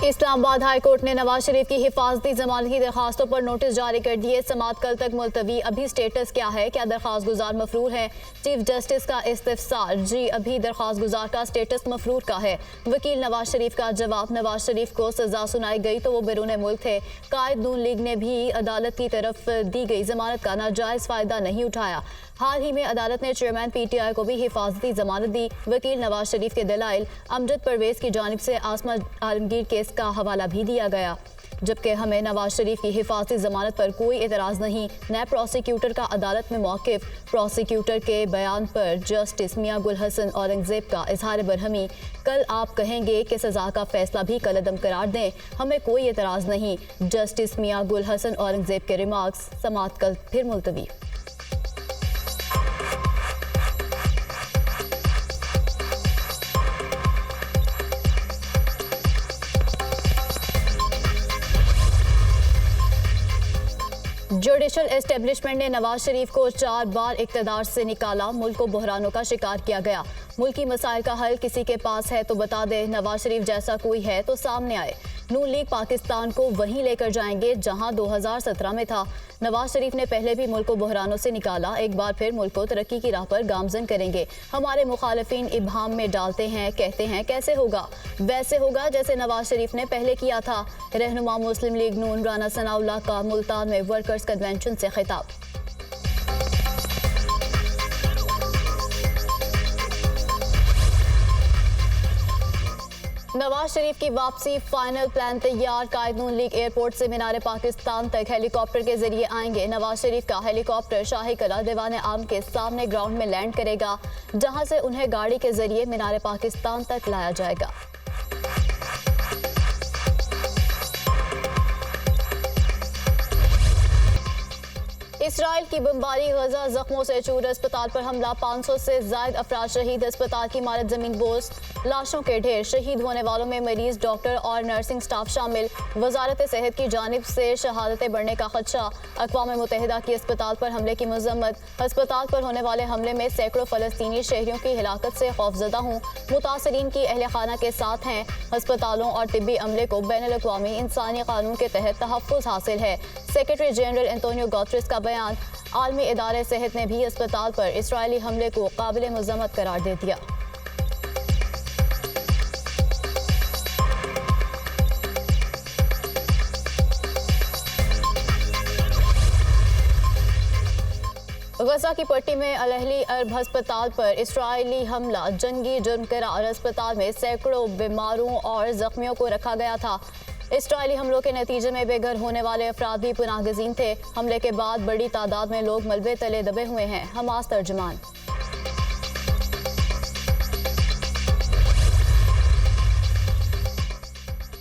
Islamabad high court ने नवाज शरीफ की हिफाजती जमानत की दरखास्तों पर नोटिस जारी कर दिए। समाअत कल तक मुलतवी। अभी स्टेटस क्या है? क्या दरखास्त गुजार मफरूर है? चीफ जस्टिस का इस्तिफसार। जी, अभी दरखास्त गुजार का स्टेटस मफरूर का है। वकील नवाज शरीफ का जवाब। नवाज शरीफ को सजा सुनाई गई तो वो बैरून मुल्क थे। कायद नून लीग ने भी अदालत की तरफ दी गई जमानत का नाजायज फायदा नहीं उठाया। हाल ही में अदालत ने चेयरमैन PTI को भी हिफाजती जमानत दी। वकील नवाज शरीफ के दलाइल अमजद परवेज की जानिब से आसमा आलमगीर केस का हवाला भी दिया गया, जबकि हमें नवाज शरीफ की हिफाजती जमानत पर कोई एतराज़ नहीं। नैब प्रोसिक्यूटर का अदालत में मौक़िफ़। प्रोसिक्यूटर के बयान पर जस्टिस मियां गुल हसन औरंगजेब का इजहार बरहमी। कल आप कहेंगे कि सज़ा का फैसला भी कलअदम करार दें, हमें कोई एतराज़ नहीं। जस्टिस मियां गुल हसन औरंगजेब के रिमार्क्स। समाअत कल फिर मुलतवी। जुडिशल एस्टेब्लिशमेंट ने नवाज शरीफ को 4 बार इक़्तिदार से निकाला। मुल्क को बहरानों का शिकार किया गया। मुल्की मसाइल का हल किसी के पास है तो बता दे। नवाज शरीफ जैसा कोई है तो सामने आए। नून लीग पाकिस्तान को वहीं लेकर जाएंगे जहां 2017 में था। नवाज शरीफ ने पहले भी मुल्क को बहरानों से निकाला, एक बार फिर मुल्क को तरक्की की राह पर गामजन करेंगे। हमारे मुखालिफिन इब्हाम में डालते हैं, कहते हैं कैसे होगा? वैसे होगा जैसे नवाज शरीफ ने पहले किया था। रहनुमा मुस्लिम लीग नून राना सनाउल्लाह का मुल्तान में वर्कर्स कन्वेंशन से खिताब। नवाज शरीफ की वापसी, फाइनल प्लान तैयार। कायद नून लीग एयरपोर्ट से मीनार पाकिस्तान तक हेलीकॉप्टर के जरिए आएंगे। नवाज शरीफ का हेलीकॉप्टर शाही कला दीवान आम के सामने ग्राउंड में लैंड करेगा, जहां से उन्हें गाड़ी के जरिए मीनार पाकिस्तान तक लाया जाएगा। इसराइल की बमबारी, गजा जख्मों से चूर। अस्पताल पर हमला, 500 से ज्यादा अफराद शहीद। अस्पताल की इमारत जमीन बोस, लाशों के ढेर। शहीद होने वालों में मरीज, डॉक्टर और नर्सिंग स्टाफ शामिल। वजारत सेहत की जानिब से शहादतें बढ़ने का खदशा। अक़वाम मुत्तहिदा की अस्पताल पर हमले की मजम्मत। अस्पताल पर होने वाले हमले में सैकड़ों फ़लस्तीनी शहरियों की हिलाकत से खौफजदा हूँ। मुतासरीन की अहल खाना के साथ हैं। अस्पतालों और तिब्बी अमले को बैनुल अक़वामी इंसानी कानून के तहत तहफ़्फ़ुज़ हासिल है। सेक्रेटरी जनरल एंटोनियो गुतेरेस का बयान। आलमी इदारे सेहत ने भी अस्पताल पर इसराइली हमले को काबिल मज़म्मत करार दे दिया। गजा की पट्टी में अल-अहली अरब अस्पताल पर इसराइली हमला, जंगी जुर्म करार। अस्पताल में सैकड़ों बीमारों और जख्मियों को रखा गया था। इसराइली हमलों के नतीजे में बेघर होने वाले अफराद भी पनाहगज़ीन थे। हमले के बाद बड़ी तादाद में लोग मलबे तले दबे हुए हैं। हमास तर्जुमान।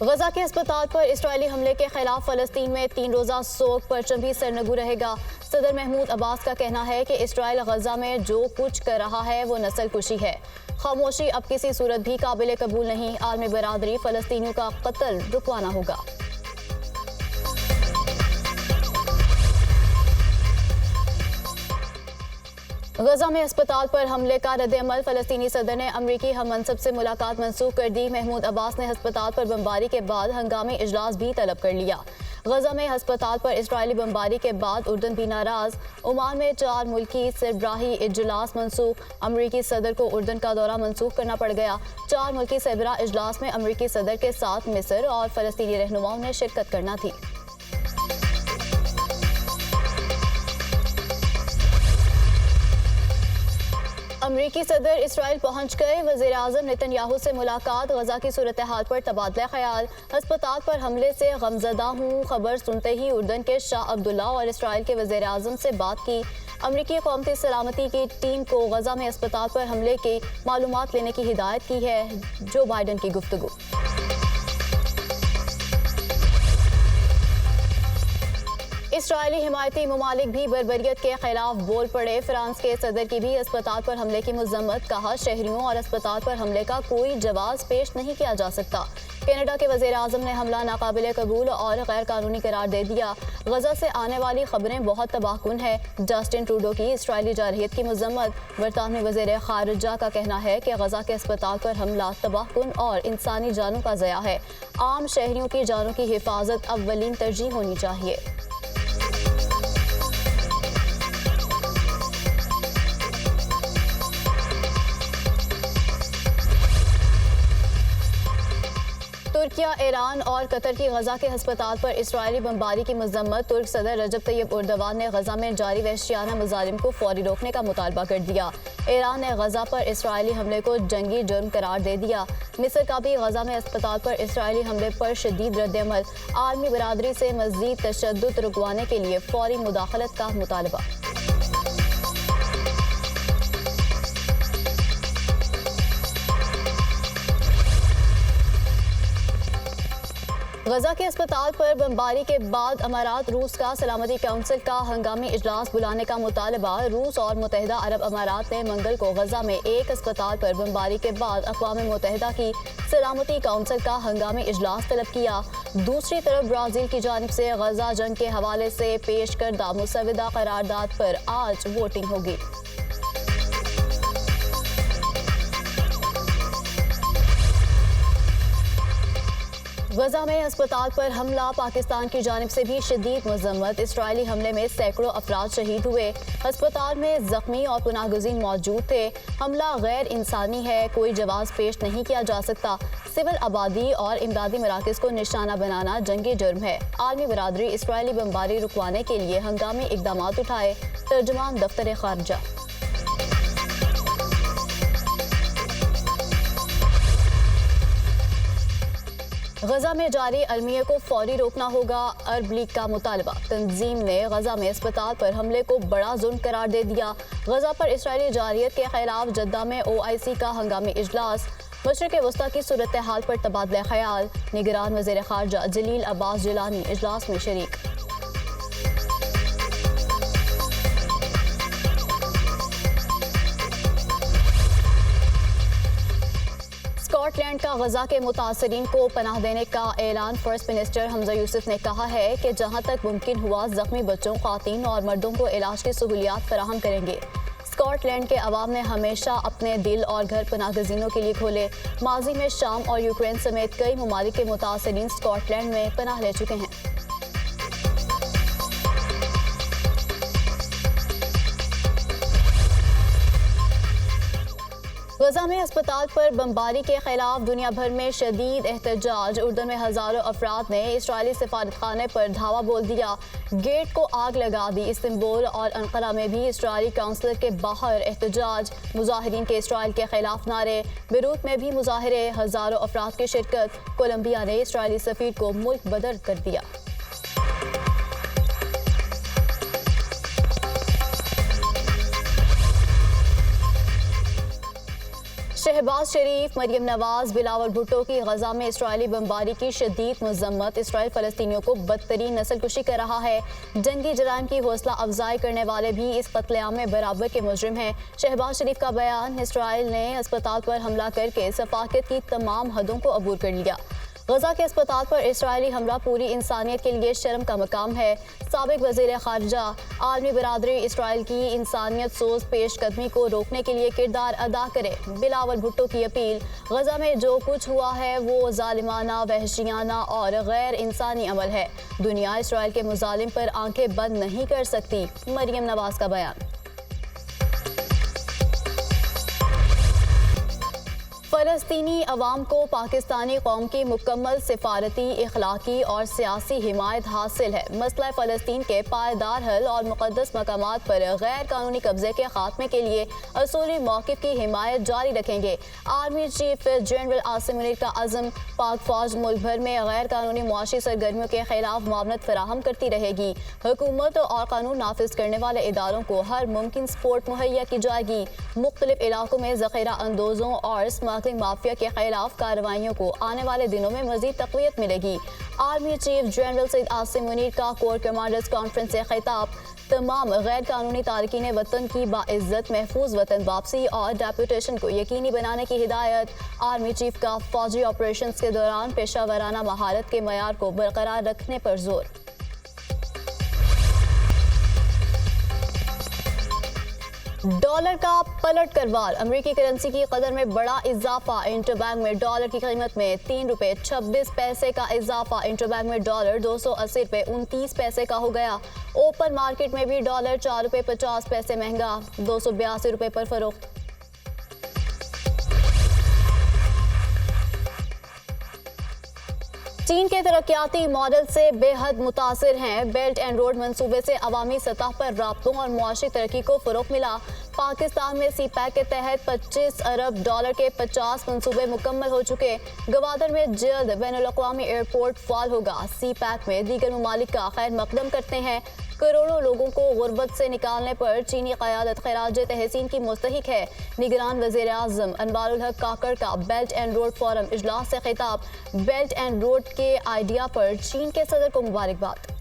गजा के अस्पताल पर इसराइली हमले के खिलाफ फ़लस्तीन में 3 रोज़ा सोग परचम भी सरनगू रहेगा। सदर महमूद अब्बास का कहना है कि इसराइल गजा में जो कुछ कर रहा है वो नस्ल कुशी है। खामोशी अब किसी सूरत भी काबिल कबूल नहीं। आलमी बरादरी फ़लस्तीनियों का कत्ल रुकवाना होगा। गजा में अस्पताल पर हमले का रद्द-ए-अमल। फ़लस्तीनी सदर ने अमरीकी हममनसब से मुलाकात मनसूख कर दी। महमूद अब्बास ने अस्पताल पर बमबारी के बाद हंगामी इजलास भी तलब कर लिया। गजा में अस्पताल पर इसराइली बमबारी के बाद उर्दन भी नाराज। ओमान में 4 मुल्की सरबराही इजलास मनसूख। अमरीकी सदर को उर्दन का दौरा मनसूख करना पड़ गया। 4 मुल्की सरबराह इजलास में अमरीकी सदर के साथ मिस्र और फ़लस्तीनी रहनुमाओं ने शिरकत करना थी। अमरीकी सदर इसराइल पहुंच गए। वज़ीर-ए-आज़म नेतन्याहू से मुलाकात। गजा की सूरत हाल पर तबादला ख्याल। अस्पताल पर हमले से गमज़दा हूँ। खबर सुनते ही उर्दन के शाह अब्दुल्ला और इसराइल के वज़ीर-ए-आज़म से बात की। अमरीकी कौमी सलामती की टीम को गजा में अस्पताल पर हमले की मालूमात लेने की हिदायत की है। जो बाइडन की गुफ्तगू। इसराइली हिमायती ममालिक भी बर्बरियत के खिलाफ बोल पड़े। फ्रांस के सदर की भी अस्पताल पर हमले की मजम्मत। कहा, शहरियों और अस्पताल पर हमले का कोई जवाब पेश नहीं किया जा सकता। कनाडा के वज़ीर आज़म ने हमला नाकाबिले कबूल और गैर कानूनी करार दे दिया। गजा से आने वाली खबरें बहुत तबाहकुन है। जस्टिन ट्रूडो की इसराइली जारहियत की मजम्मत। बरतानवी वज़ीर खारिजा का कहना है कि गजा के अस्पताल पर हमला तबाहकुन और इंसानी जानों का ज़या है। आम शहरियों की जानों की हिफाजत अव्वलीन तरजीह होनी चाहिए। तुर्किया, ईरान और कतर की गजा के अस्पताल पर इसराइली बमबारी की मजम्मत। तुर्क सदर रजब तैयब उर्दवान ने गजा में जारी वहशियाना मुजालिम को फौरी रोकने का मुतालबा कर दिया। ईरान ने गजा पर इसराइली हमले को जंगी जुर्म करार दे दिया। मिस्र का भी गजा में अस्पताल पर इसराइली हमले पर शदीद रद्दअमल। आलमी बरादरी से मज़ीद तशद्दुद रुकवाने के लिए फौरी मुदाखलत का मुतालबा। गजा के अस्पताल पर बमबारी के बाद अमारात रूस का सलामती काउंसिल का हंगामी इजलास बुलाने का मुतालबा। रूस और मुत्तहिदा अरब अमारात ने मंगल को गजा में एक अस्पताल पर बमबारी के बाद अक़वाम मुत्तहिदा की सलामती काउंसिल का हंगामी इजलास तलब किया। दूसरी तरफ ब्राज़ील की जानिब से गजा जंग के हवाले से पेश करदा मुसविदा करारदाद पर आज वोटिंग होगी। गजा में अस्पताल पर हमला, पाकिस्तान की जानिब से भी शदीद मजम्मत। इसराइली हमले में सैकड़ों अफराद शहीद हुए। अस्पताल में जख्मी और पुनागुज़ीन मौजूद थे। हमला गैर इंसानी है, कोई जवाब पेश नहीं किया जा सकता। सिविल आबादी और इमदादी मराकज़ को निशाना बनाना जंगी जुर्म है। आलमी बरादरी इसराइली बमबारी रुकवाने के लिए हंगामी इक़दाम उठाए। तर्जुमान दफ्तर खारजा। गजा में जारी अलमिया को फौरी रोकना होगा। अरब लीग का मुतालबा। तंजीम ने गजा में अस्पताल पर हमले को बड़ा जुल्म करार दे दिया। गजा पर इसराइली जारहियत के खिलाफ जद्दा में OIC का हंगामी इजलास। मशरिक़ वस्ता की सूरत हाल पर तबादला ख्याल। निगरान वज़ीर खारजा जलील अब्बास जिलानी इजलास में शरीक। स्कॉटलैंड का गजा के मुतासरीन को पनाह देने का ऐलान। फर्स्ट मिनिस्टर हमजा यूसुफ ने कहा है कि जहां तक मुमकिन हुआ जख्मी बच्चों, ख़वातीन और मर्दों को इलाज की सहूलियात फराहम करेंगे। स्कॉटलैंड के अवाम ने हमेशा अपने दिल और घर पनाहगज़ीनों के लिए खोले। माजी में शाम और यूक्रेन समेत कई ममालिक के मुतासरीन स्कॉटलैंड में पनाह ले चुके हैं। गजा में अस्पताल पर बमबारी के खिलाफ दुनिया भर में शदीद एहतजाज। उर्दन में हज़ारों अफराद ने इसराइली सफारतखाने पर धावा बोल दिया। गेट को आग लगा दी। इस्तांबुल और अंकारा में भी इसराइली काउंसलर के बाहर एहतजाज। मुजाहिरीन के इसराइल के खिलाफ नारे। बेरूत में भी मुजाहरे, हज़ारों अफराद की शिरकत। कोलंबिया ने इसराइली सफीर को मुल्क बदर कर दिया। शहबाज शरीफ, मरियम नवाज, बिलावल भुट्टो की गजा में इसराइली बमबारी की शदीद मजम्मत। इसराइल फ़लस्तीनियों को बदतरीन नस्लकुशी कर रहा है। जंगी जराइम की हौसला अफजाई करने वाले भी इस कत्लेआम में बराबर के मुजरिम हैं। शहबाज शरीफ का बयान। इसराइल ने अस्पताल पर हमला करके सफाकत की तमाम हदों को अबूर कर लिया। गजा के अस्पताल पर इसराइली हमला पूरी इंसानियत के लिए शर्म का मकाम है। साबिक वज़ीर खारजा। आलमी बरादरी इसराइल की इंसानियत सोज पेशकदमी को रोकने के लिए किरदार अदा करे। बिलावल भुट्टो की अपील। गजा में जो कुछ हुआ है वो जालिमाना, वहशियाना और गैर इंसानी अमल है। दुनिया इसराइल के मुजालिम पर आंखें बंद नहीं कर सकती। मरियम नवाज का बयान। फ़लस्तीनी अवाम को पाकिस्तानी कौम की मुकम्मल सिफारती, इखलाकी और सियासी हिमायत हासिल है। मसला फ़लस्तीन के पायदार हल और मुक़द्दस मकामात पर गैर कानूनी कब्जे के खात्मे के लिए असूली मौक़िफ़ की हिमायत जारी रखेंगे। Army chief general Asim Munir का अज़म। पाक फ़ौज मुल्क भर में गैर कानूनी मुआशी सरगर्मियों के खिलाफ मुआवनत फराहम करती रहेगी। हुकूमत और कानून नाफिज करने वाले इदारों को हर मुमकिन सपोर्ट मुहैया की जाएगी। मुख्तलिफ इलाकों में ज़ख़ीरा अंदोज़ों और स्मगलिंग माफिया के खिलाफ कार्रवाइयों को आने वाले दिनों में मजीद तक़वियत मिलेगी। Army chief general Saeed Asim Munir का कोर कमांडर्स कॉन्फ्रेंस से खिताब। तमाम गैर कानूनी तारकीन वतन की बाइज्जत महफूज वतन वापसी और डेपुटेशन को यकीनी बनाने की हिदायत। आर्मी चीफ का फौजी ऑपरेशन के दौरान पेशा वराना महारत के मयार को बरकरार रखने पर जोर। डॉलर का पलट कर वार। अमेरिकी करेंसी की कदर में बड़ा इजाफा। इंटरबैंक में डॉलर की कीमत में ₹3.26 का इजाफा। इंटरबैंक में डॉलर ₹280.29 का हो गया। ओपन मार्केट में भी डॉलर ₹4.50 महंगा, ₹282 पर फरोख्त। चीन के तरक्याती मॉडल से बेहद मुतासिर हैं। बेल्ट एंड रोड मंसूबे से अवामी सतह पर राब्तों और मुआशी तरक्की को फ़रोग़ मिला। पाकिस्तान में CPEC के तहत $25 अरब के 50 मंसूबे मुकम्मल हो चुके। गवादर में जल्द बैनुल-अक़वामी एयरपोर्ट फाल होगा। CPEC में दीगर ममालिक का खैर मकदम करते हैं। करोड़ों लोगों को गुर्बत से निकालने पर चीनी क़यादत खराज तहसीन की मुस्तहिक है। निगरान वज़ीर आज़म अनवारुल हक काकड़ का बेल्ट एंड रोड फोरम इजलास से खिताब। बेल्ट एंड रोड के आइडिया पर चीन के सदर को मुबारकबाद।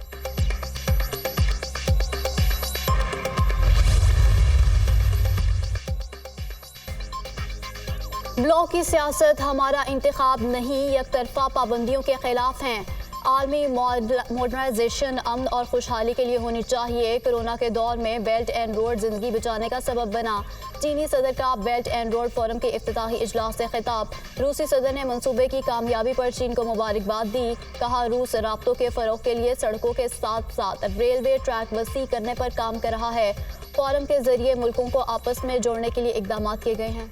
ब्लॉक की सियासत हमारा इंतखाब नहीं, यकतरफा पाबंदियों के खिलाफ हैं। आर्मी मॉडर्नाइजेशन अमन और खुशहाली के लिए होनी चाहिए। कोरोना के दौर में बेल्ट एंड रोड जिंदगी बचाने का सबब बना। चीनी सदर का बेल्ट एंड रोड फोरम के इफ्तिताही इजलास से खिताब। रूसी सदर ने मंसूबे की कामयाबी पर चीन को मुबारकबाद दी। कहा रूस राब्तों के फरोग के लिए सड़कों के साथ साथ रेलवे ट्रैक वसी करने पर काम कर रहा है। फोरम के जरिए मुल्कों को आपस में जोड़ने के लिए इकदाम किए गए हैं।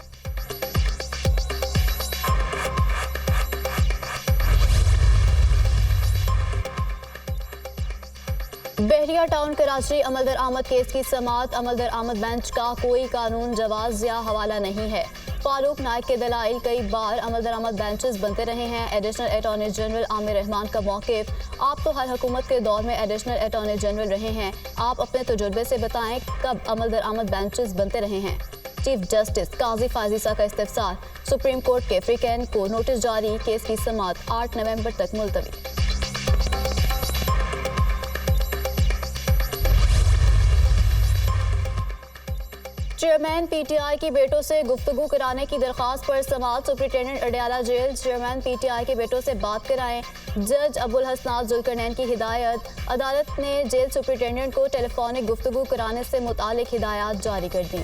बहरिया टाउन कराची अमल दरामद केस की समाअत। अमल दरामद बेंच का कोई कानून जवाज या हवाला नहीं है। फारूक नाइक के दलाइल कई बार अमल दरामद बेंचेस बनते रहे हैं। Additional attorney general Aamir Rahman का मौक़िफ़। आप तो हर हुकूमत के दौर में एडिशनल अटॉर्नी जनरल रहे हैं, आप अपने तजुर्बे से बताएं कब अमल दरामद बेंचेस बनते रहे हैं। चीफ जस्टिस काजी फाजिसा का इस्तिफ़सार। सुप्रीम कोर्ट के फ्रीकैन को नोटिस जारी। केस की समाअत 8 नवंबर तक मुलतवी। चेयरमैन PTI की बेटों से गुफ्तगू कराने की दरख्वास्त पर समाअत। Superintendent Adiala jail chairman PTI के बेटों से बात कराएं। जज अबुल हसनात जुल्करनैन की हिदायत। अदालत ने जेल सुप्रिंटेंडेंट को टेलीफोनिक गुफ्तगू कराने से मुतालिक हिदायत जारी कर दी।